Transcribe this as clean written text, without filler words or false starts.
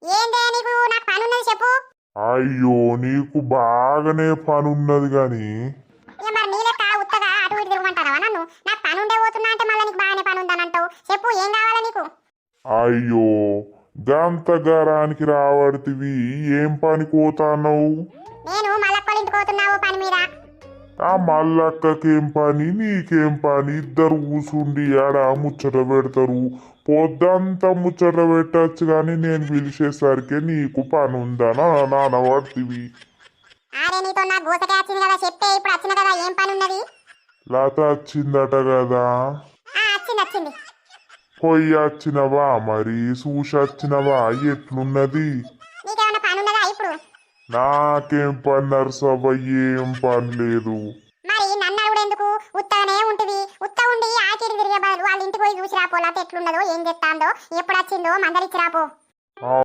ఏందే నీకు నాకు పని ఉన్నది చెప్పు. అయ్యో నీకు బాగానే పనున్నది గాని ఇక మరి నీ లెక్క ఉత్తగా అటు ఇటు తిరగమంటావా నన్ను? నాకు పని ఉండే పోతున్నా అంటే మళ్ళీ నీకు బాగానే పని ఉందని అంటావు. చెప్పు ఏం కావాలా నీకు? అయ్యో గంతగారానికి రావడితివి ఏం పని పోతాన్నావు? నేను మల్లక్కోళ్ళ ఇంటికి పోతున్నావు పని మీద. ఆ మల్లక్కకేం పని నీకేం పని? ఇద్దరు కూసుండి ఆడ ముచ్చట పెడతారు. పొద్దంతా ముచ్చట పెట్టచ్చు గాని నేను పిలిచేసరికి నీకు పని ఉందనా నానబడితివి. అరే నీతో నాకు గోసకే వచ్చింది కదా, చెప్తే ఇప్పుడు వచ్చిన కదా ఏం పని ఉన్నది? లత వచ్చిందట కదా, వచ్చింది వచ్చింది. పొయ్యి వచ్చినవా? మరి చూసి వచ్చినవా ఎట్లున్నది? నీకేమైనా పని ఉన్నదా ఇప్పుడు? నాకేం పని నర్సవ్వ, ఏం పని లేదు. మరి నన్ను అడుగుడు ఎందుకు? ఉత్తగానే ఉంటుంది. ఉత్త ఉండి ఆకిరి తిరిగే బదులు వాళ్ళ ఇంటికి పోయి చూసి రాపో. లేకపోతే ఎట్లున్నదో ఏం చెప్తాందో ఎప్పుడు వచ్చిందో మందలిచ్చి రాపో.